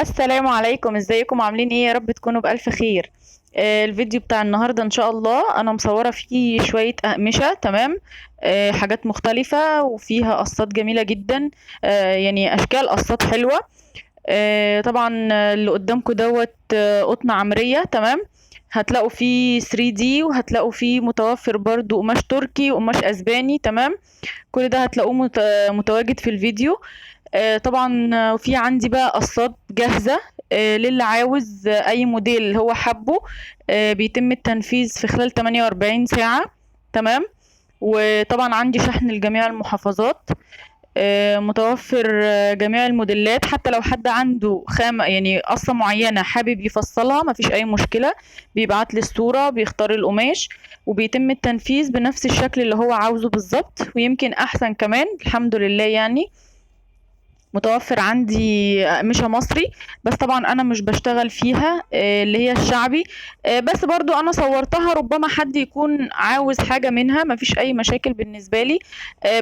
السلام عليكم، ازيكم؟ عاملين ايه؟ يا رب تكونوا بألف خير. الفيديو بتاع النهاردة ان شاء الله انا مصورة فيه شوية أقمشة. تمام. حاجات مختلفة وفيها قصات جميلة جدا. يعني اشكال قصات حلوة. طبعا اللي قدامكم دوت قطن عمرية. تمام. هتلاقوا فيه 3D وهتلاقوا فيه متوفر برضو قماش تركي وقماش اسباني. تمام. كل ده هتلاقوه متواجد في الفيديو. طبعا في عندي بقى قصات جاهزة. للي عاوز أي موديل هو حبه. بيتم التنفيذ في خلال 48 ساعة. تمام. وطبعا عندي شحن لجميع المحافظات. متوفر جميع الموديلات، حتى لو حد عنده خامة يعني قصة معينة حابب يفصلها مفيش أي مشكلة. بيبعت لي الصورة، بيختار القماش، وبيتم التنفيذ بنفس الشكل اللي هو عاوزه بالظبط، ويمكن أحسن كمان الحمد لله يعني. متوفر عندي أقمشة مصري، بس طبعا أنا مش بشتغل فيها اللي هي الشعبي. بس برضو أنا صورتها، ربما حد يكون عاوز حاجة منها، مفيش أي مشاكل بالنسبة لي.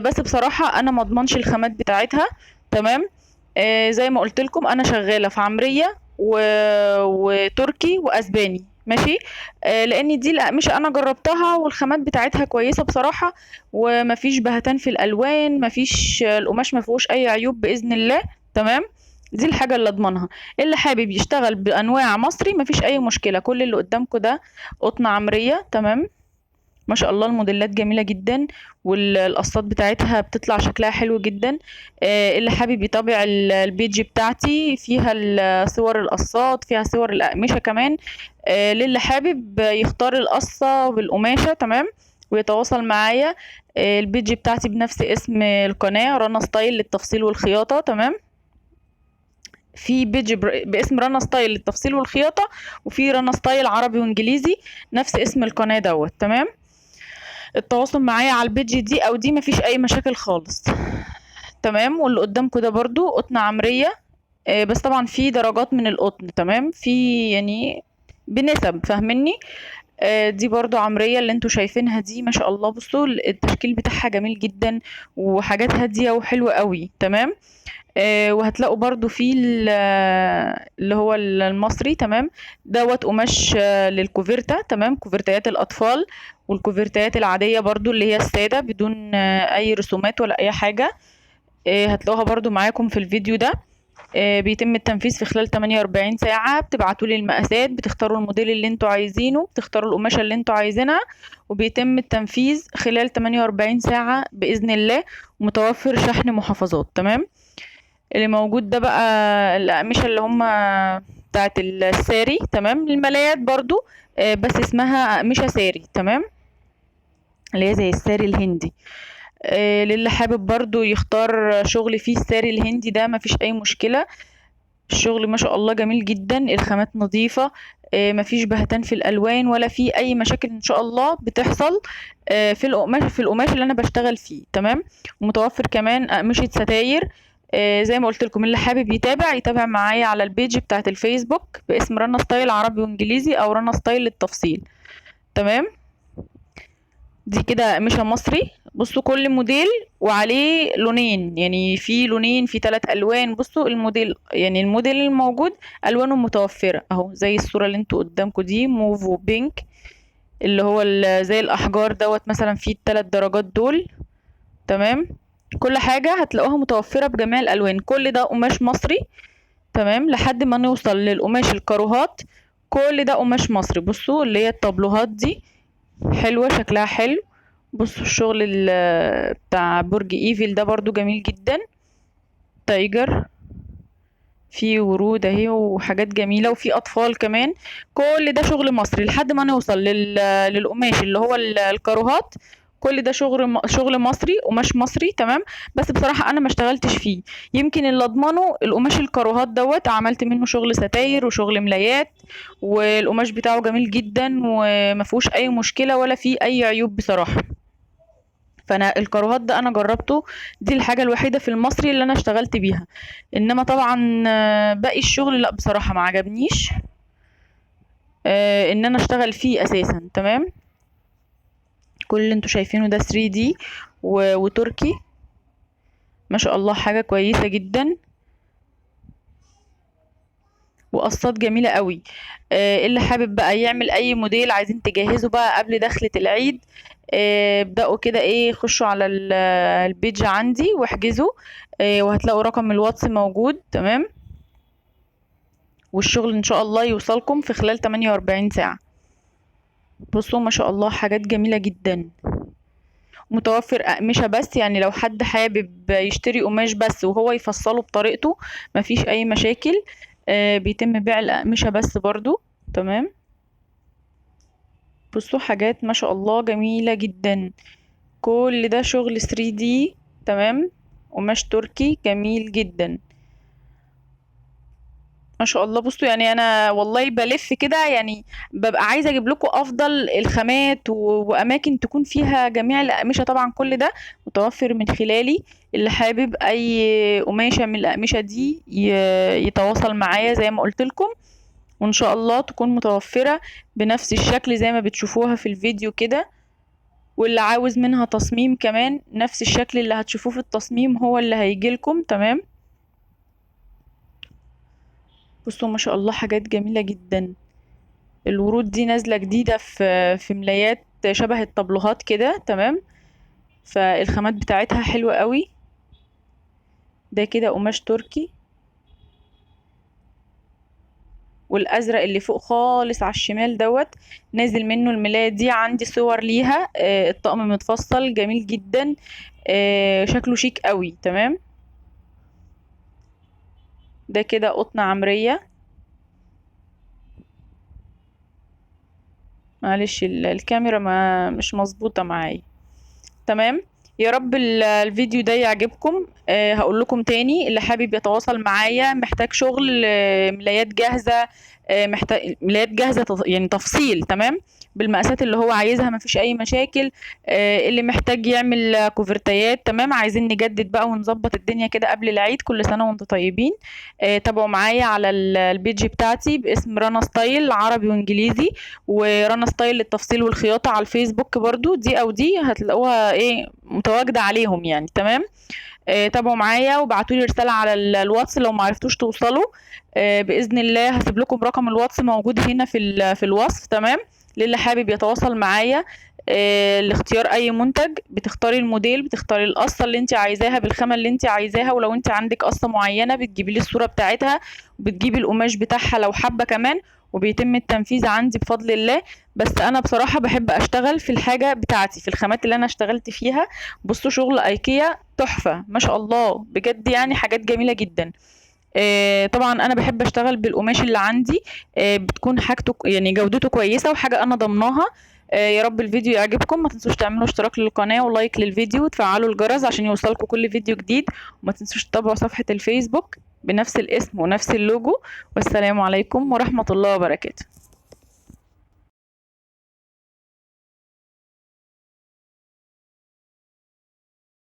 بس بصراحة أنا مضمنش الخامات بتاعتها. تمام. زي ما قلت لكم أنا شغالة في عمرية وتركي وأسباني. ماشي. لأن دي الأقمشة أنا جربتها والخامات بتاعتها كويسة بصراحة. ومفيش بهتان في الالوان، مفيش القماش مفيهوش اي عيوب باذن الله. تمام. دي الحاجه اللي اضمنها. اللي حابب يشتغل بانواع مصري مفيش اي مشكله. كل اللي قدامكم ده قطن عمريه. تمام. ما شاء الله الموديلات جميله جدا، والقصات بتاعتها بتطلع شكلها حلو جدا. اللي حابب يتابع البيج بتاعتي فيها صور القصات، فيها صور الاقمشه كمان. للي حابب يختار القصه بالقماشه. تمام. ويتواصل معايا. البيج بتاعتي بنفس اسم القناة رنا ستايل للتفصيل والخياطة. تمام. في بيج باسم رنا ستايل للتفصيل والخياطة، وفي رنا ستايل عربي وانجليزي نفس اسم القناة دوت. تمام. التواصل معايا على البيج دي او دي مفيش اي مشاكل خالص. تمام. واللي قدامكم ده برضو قطن عمرية. بس طبعا في درجات من القطن. تمام. في يعني بنسب، فاهمني؟ دي برضو عمرية اللي انتوا شايفينها دي. ما شاء الله بصوا التشكيل بتاعها جميل جدا، وحاجات هادية وحلوة قوي. تمام. وهتلاقوا برضو في اللي هو المصري. تمام. دوت قماش للكوفرتا. تمام. كوفرتايات الأطفال والكوفرتايات العادية برضو اللي هي السادة بدون أي رسومات ولا أي حاجة. هتلاقوها برضو معاكم في الفيديو ده. بيتم التنفيذ في خلال 48 ساعة. بتبعتوا لي المقاسات، بتختاروا الموديل اللي انتوا عايزينه، بتختاروا القماشة اللي انتوا عايزينها، وبيتم التنفيذ خلال 48 ساعة بإذن الله. ومتوفر شحن محافظات. تمام. اللي موجود ده بقى الأقمشة اللي هم بتاعت الساري. تمام. الملايات برضو بس اسمها أقمشة ساري. تمام. اللي هي زي الساري الهندي. للي حابب برضو يختار شغل فيه الساري الهندي ده مفيش أي مشكلة. الشغل ما شاء الله جميل جدا، الخامات نظيفة. مفيش بهتان في الألوان ولا في أي مشاكل إن شاء الله بتحصل في القماش اللي أنا بشتغل فيه. تمام. ومتوفر كمان أقمشة ستاير. زي ما قلت لكم اللي حابب يتابع معايا على البيج بتاعت الفيسبوك باسم رنا ستايل عربي وانجليزي او رنا ستايل للتفصيل. تمام. دي كده قماشة مصري. بصوا كل موديل وعليه لونين، يعني في لونين في 3 الوان. بصوا الموديل، يعني الموديل الموجود الوانه متوفرة اهو، زي الصورة اللي انتوا قدامكم دي موف وبينك، اللي هو زي الاحجار دوت مثلا في ال3 درجات دول. تمام. كل حاجة هتلاقوها متوفرة بجميع الالوان. كل ده قماش مصري. تمام. لحد ما نوصل للقماش الكاروهات. كل ده قماش مصري. بصوا اللي هي الطابلوهات دي حلوة، شكلها حلو. بصوا الشغل بتاع برج ايفل ده برضو جميل جدا. تايجر، في ورود اهي وحاجات جميلة، وفي اطفال كمان. كل ده شغل مصري لحد ما نوصل للقماش اللي هو الكاروهات. كل ده شغل مصري، قماش مصري. تمام. بس بصراحة انا ما اشتغلتش فيه. يمكن اللي اضمنه القماش الكاروهات دوت، عملت منه شغل ستاير وشغل ملايات، والقماش بتاعه جميل جدا وما فيهوش اي مشكلة ولا فيه اي عيوب بصراحة. فانا الكاروهات ده انا جربته. دي الحاجة الوحيدة في المصري اللي انا اشتغلت بيها. انما طبعا باقي الشغل لا بصراحة ما عجبنيش ان انا اشتغل فيه اساسا. تمام. كل اللي انتوا شايفينه ده 3D وتركي. ما شاء الله حاجة كويسة جدا. وقصات جميلة قوي. اللي حابب بقى يعمل اي موديل عايزين تجهزوا بقى قبل دخلة العيد، ابدأوا كده ايه، خشوا على البيج عندي واحجزوا، وهتلاقوا رقم الواتس موجود. تمام. والشغل ان شاء الله يوصلكم في خلال 48 ساعة. بصوا ما شاء الله حاجات جميلة جدا. متوفر أقمشة بس، يعني لو حد حابب يشتري قماش بس وهو يفصله بطريقته مفيش أي مشاكل. بيتم بيع الأقمشة بس برضو. تمام. بصوا حاجات ما شاء الله جميلة جدا. كل ده شغل 3D. تمام. قماش تركي جميل جدا ما شاء الله. بصوا يعني انا والله بلف كده، يعني ببقى عايزه اجيب لكم افضل الخامات واماكن تكون فيها جميع الاقمشه. طبعا كل ده متوفر من خلالي. اللي حابب اي قماشه من الاقمشه دي يتواصل معايا زي ما قلت لكم، وان شاء الله تكون متوفره بنفس الشكل زي ما بتشوفوها في الفيديو كده. واللي عاوز منها تصميم كمان نفس الشكل اللي هتشوفوه في التصميم هو اللي هيجيلكم. تمام. بصوا ما شاء الله حاجات جميلة جدا. الورود دي نازلة جديدة في ملايات شبه الطبلوهات كده. تمام. فالخامات بتاعتها حلوة قوي. ده كده قماش تركي. والازرق اللي فوق خالص على الشمال دوت نازل منه الملاية دي. عندي صور ليها. الطقم متفصل جميل جدا. شكله شيك قوي. تمام. ده كده قطن عمرية. معلش الكاميرا ما مش مظبوطة معايا. تمام. يا رب الفيديو ده يعجبكم. هقول لكم تاني، اللي حابب يتواصل معايا محتاج شغل ملايات جاهزة، محتاج ملايات جاهزة يعني تفصيل. تمام. بالمقاسات اللي هو عايزها مفيش اي مشاكل. اللي محتاج يعمل كوفرتيات. تمام. عايزين نجدد بقى ونظبط الدنيا كده قبل العيد. كل سنة وانتم طيبين. تابعوا معايا على البيج بتاعتي باسم رنا ستايل عربي وانجليزي، ورنا ستايل للتفصيل والخياطة على الفيسبوك برضو. دي او دي هتلاقوها ايه متواجدة عليهم يعني. تمام. تابعوا معايا وابعتولي رسالة على الواتس لو معرفتوش توصلوا. بإذن الله هسيب لكم رقم الواتس موجود هنا في الوصف. تمام. للي حابب يتواصل معايا لاختيار اي منتج، بتختاري الموديل، بتختاري القصة اللي انت عايزاها بالخامة اللي انت عايزاها. ولو انت عندك قصة معينة بتجيبي لي الصورة بتاعتها، وبتجيبي القماش بتاعها لو حابة كمان، وبيتم التنفيذ عندي بفضل الله. بس انا بصراحة بحب اشتغل في الحاجة بتاعتي، في الخامات اللي انا اشتغلت فيها. بصوا شغل ايكيا تحفة ما شاء الله بجد، يعني حاجات جميلة جدا. طبعا انا بحب اشتغل بالقماش اللي عندي. بتكون حاجته يعني جودته كويسة وحاجة انا ضمناها. يا رب الفيديو يعجبكم. ما تنسوش تعملوا اشتراك للقناة ولايك للفيديو وتفعلوا الجرس عشان يوصلكم كل فيديو جديد. وما تنسوش تتابعوا صفحة الفيسبوك بنفس الاسم ونفس اللوجو. والسلام عليكم ورحمة الله وبركاته.